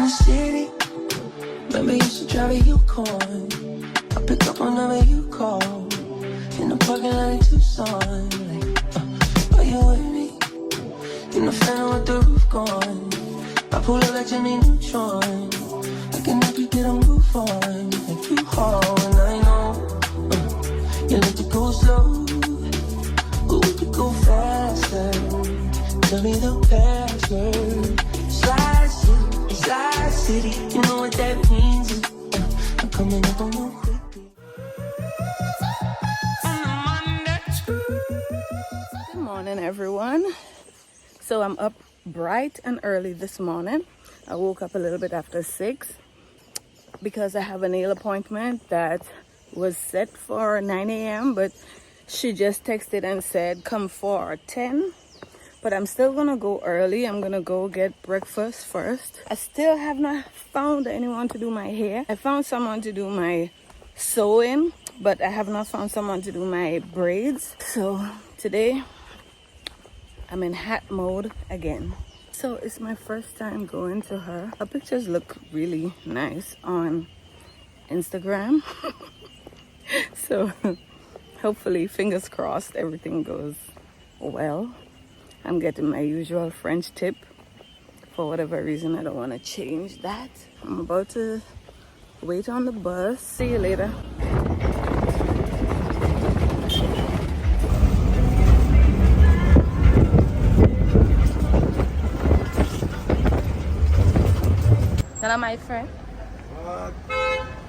the city. Maybe you should drive a Yukon. I pick up whenever you call. In the parking lot in Tucson. Like, are you with me? In the phantom with the roof gone. I pull up like Jimmy Neutron. I can help you get a move on. Like you haul and I know you like to go slow, but we could go faster. Tell me the password. Slide City, you know what that means. I'm coming up on you quickly. Good morning, everyone. So I'm up bright and early this morning. I woke up a little bit after 6 because I have a nail appointment that was set for 9 a.m. but she just texted and said come for 10. But I'm still gonna go early. I'm gonna go get breakfast first. I still have not found anyone to do my hair. I found someone to do my sewing, but I have not found someone to do my braids. So today I'm in hat mode again. So it's my first time going to her. Her pictures look really nice on Instagram. So hopefully, fingers crossed, everything goes well. I'm getting my usual French tip. For whatever reason, I don't want to change that. I'm about to wait on the bus. See you later. Hello, my friend.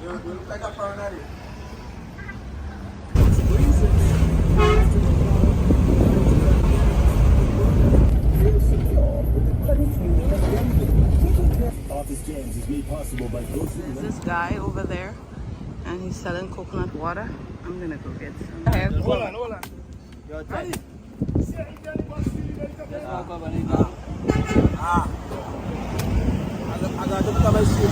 You look like a foreigner. There's this guy over there and he's selling coconut water. I'm gonna go get some. Hold on. Your time. I got to come and see.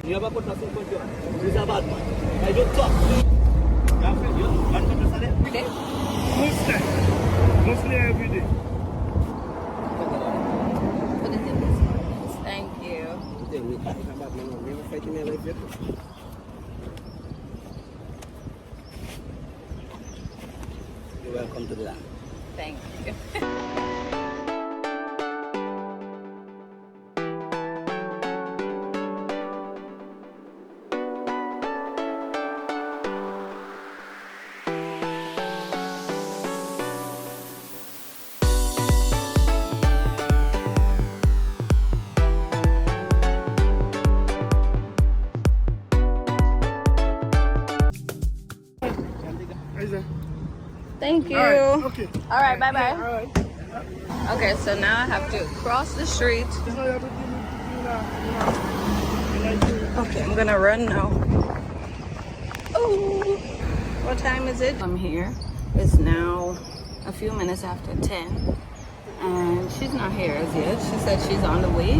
You have a put nothing for you. This is a bad man. I don't talk. Every day? Mostly every day. Put it in this one. Thank you. You're welcome to the land. Thank you. Thank you. Okay. All right, bye-bye. All right. Okay, so now I have to cross the street. Okay, I'm gonna run now. Oh, what time is it? I'm here. It's now a few minutes after 10 and she's not here as yet. She said she's on the way.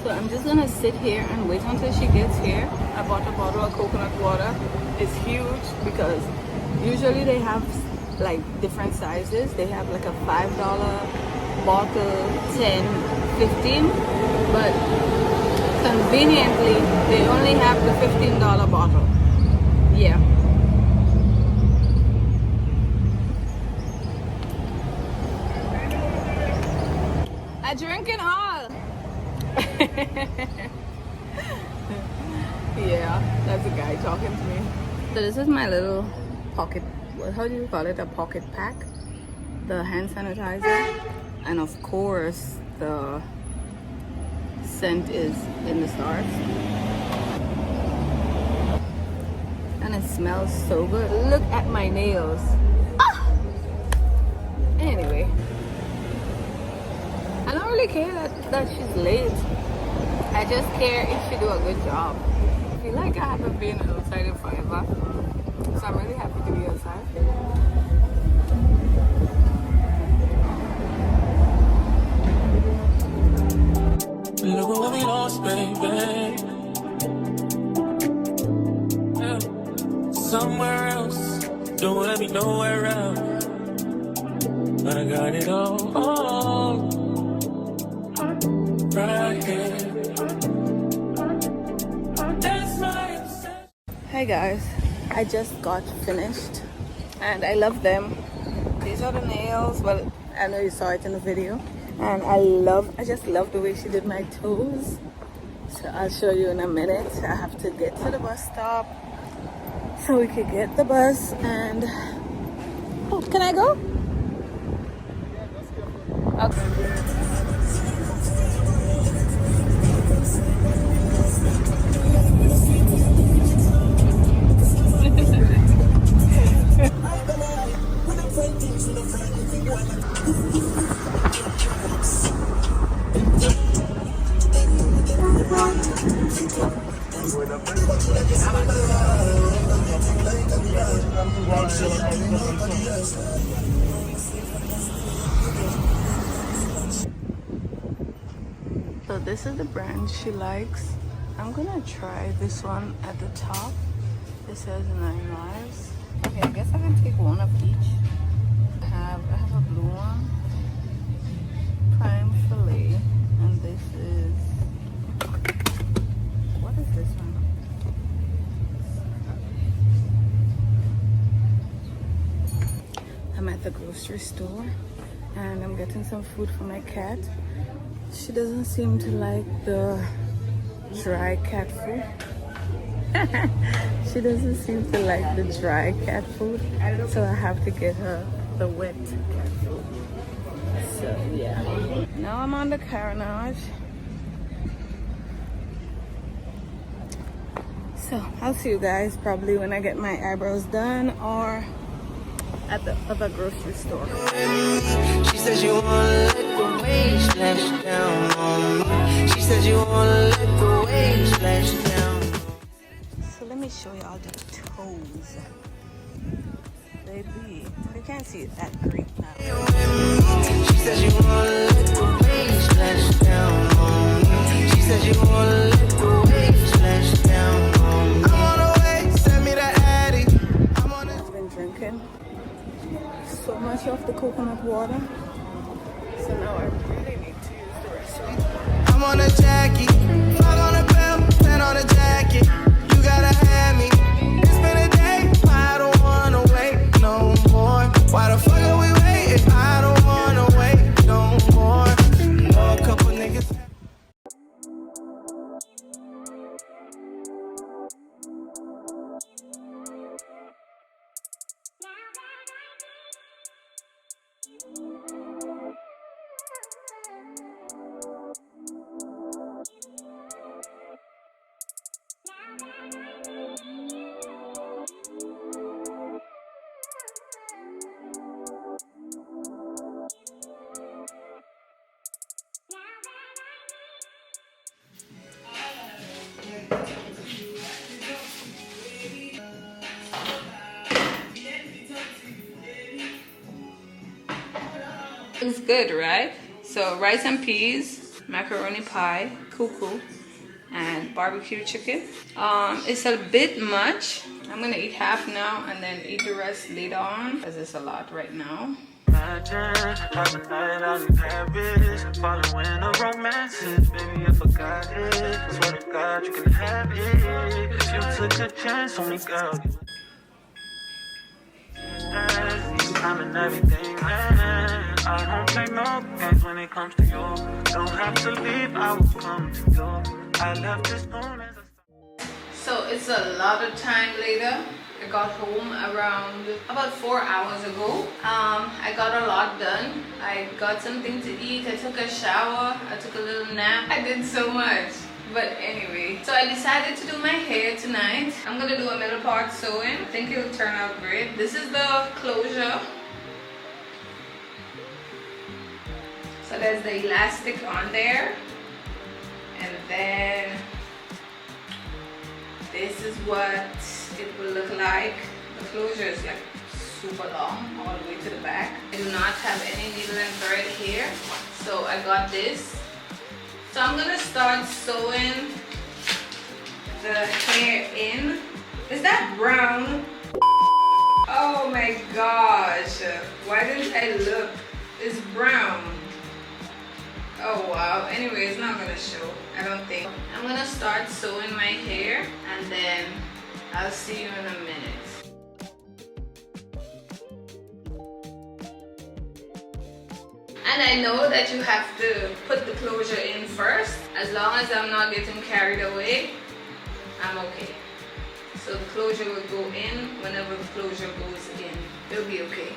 So I'm just gonna sit here and wait until she gets here. I bought a bottle of coconut water. It's huge because usually they have like different sizes. They have like a $5 bottle, 10, 15, but conveniently they only have the $15 bottle. Yeah. I drink it all. Yeah, that's a guy talking to me. So this is my little pocket, how do you call it, a pocket pack, the hand sanitizer, and of course the scent is in the stars and it smells so good. Look at my nails. Anyway, I don't really care that she's late. I just care if she do a good job. I feel like I haven't been outside in forever, so I'm really happy to be outside. Look at what we lost, baby. Yeah. Somewhere else, don't wanna be nowhere else. I got it all right here. That's my obsession. Hey guys, I just got finished and I love them. These are the nails. Well, I know you saw it in the video. And I just love the way she did my toes. So I'll show you in a minute. I have to get to the bus stop so we could get the bus and... Oh, can I go? Okay. So this is the brand she likes. I'm gonna try this one at the top. It says 9 lives. Okay, I guess I can take one of each. I have a blue one, prime fillet, and this is, what is this one? I'm at the grocery store and I'm getting some food for my cat. She doesn't seem to like the dry cat food. She doesn't seem to like the dry cat food, so I have to get her the wet cat food. So yeah. Now I'm on the carnage. So I'll see you guys probably when I get my eyebrows done or at the other grocery store. She says you wanna let the waves splash down on me. She says you wanna let the waves splash down. So let me show you all the toes. Baby, you can't see it that great now. She says you wanna let the waves splash down on me. She says you wanna let the waves splash down on me. I'm on the way, send me the Addy. I've been drinking so much of the coconut water, so now I really need to use the restroom. I'm on a Jackie, fog on a belt, 10 on a jacket. You gotta have me. It's been a day, I don't wanna wait no more. Why the fuck are we waiting? I don't wanna wait no more. Know a couple niggas. Looks good, right? So rice and peas, macaroni pie, cuckoo, and barbecue chicken. It's a bit much. I'm gonna eat half now and then eat the rest later on because it's a lot right now. Following the romances, baby, I forgot it. Swear to God, you can have it. If you took a chance on me, girl. I'm in everything, man. I don't play no games when it comes to you. Don't have to leave, I will come to you. I left as soon as I So it's a lot of time later. I got home around about 4 hours ago. I got a lot done. I got something to eat. I took a shower. I took a little nap. I did so much. But anyway, so I decided to do my hair tonight. I'm gonna do a middle part sewing. I think it'll turn out great. This is the closure. So there's the elastic on there. And then this is what it will look like. The closure is like super long all the way to the back. I do not have any needle and thread here, so I got this. So I'm gonna start sewing the hair in. Is that brown? Oh my gosh, why didn't I look? is brown. Oh wow, anyway, it's not gonna show, I don't think. I'm gonna start sewing my hair and then I'll see you in a minute. And I know that you have to put the closure in first. As long as I'm not getting carried away, I'm okay. So the closure will go in whenever the closure goes in. It'll be okay.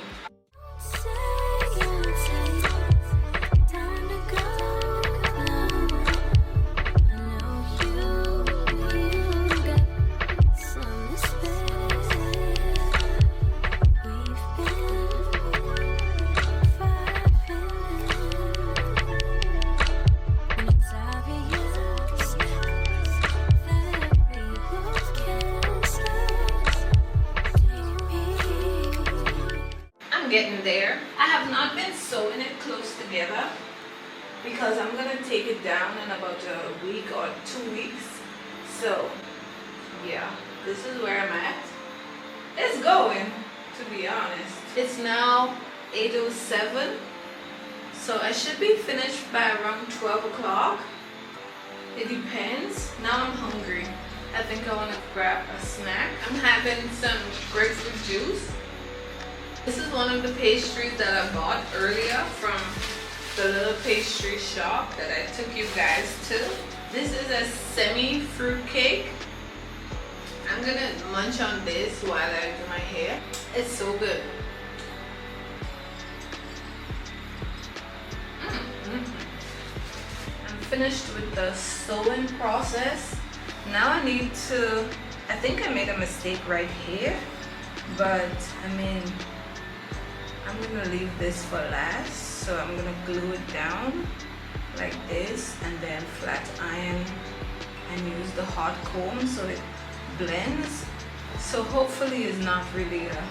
Getting there. I have not been sewing it close together because I'm gonna take it down in about a week or 2 weeks. So yeah, this is where I'm at. It's going, to be honest. It's now 8:07, so I should be finished by around 12 o'clock. It depends. Now I'm hungry. I think I want to grab a snack. I'm having some grapefruit juice. This is one of the pastries that I bought earlier from the little pastry shop that I took you guys to. This is a semi-fruit cake. I'm gonna munch on this while I do my hair. It's so good. I'm finished with the sewing process. Now I need to, I think I made a mistake right here, but I mean, I'm gonna leave this for last, so I'm gonna glue it down like this and then flat iron and use the hot comb so it blends. So hopefully it's not really a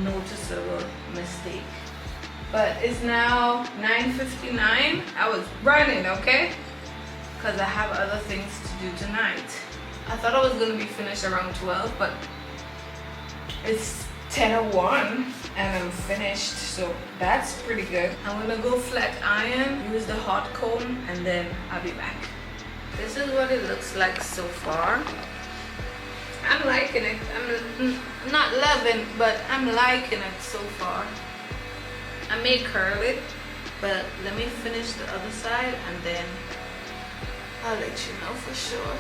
noticeable mistake. But it's now 9:59. I was running, okay? Because I have other things to do tonight. I thought I was gonna be finished around 12, but it's 10:01 and I'm finished, so that's pretty good. I'm gonna go flat iron, use the hot comb, and then I'll be back. This is what it looks like so far. I'm liking it. I'm not loving, but I'm liking it so far. I may curl it, but let me finish the other side and then I'll let you know for sure.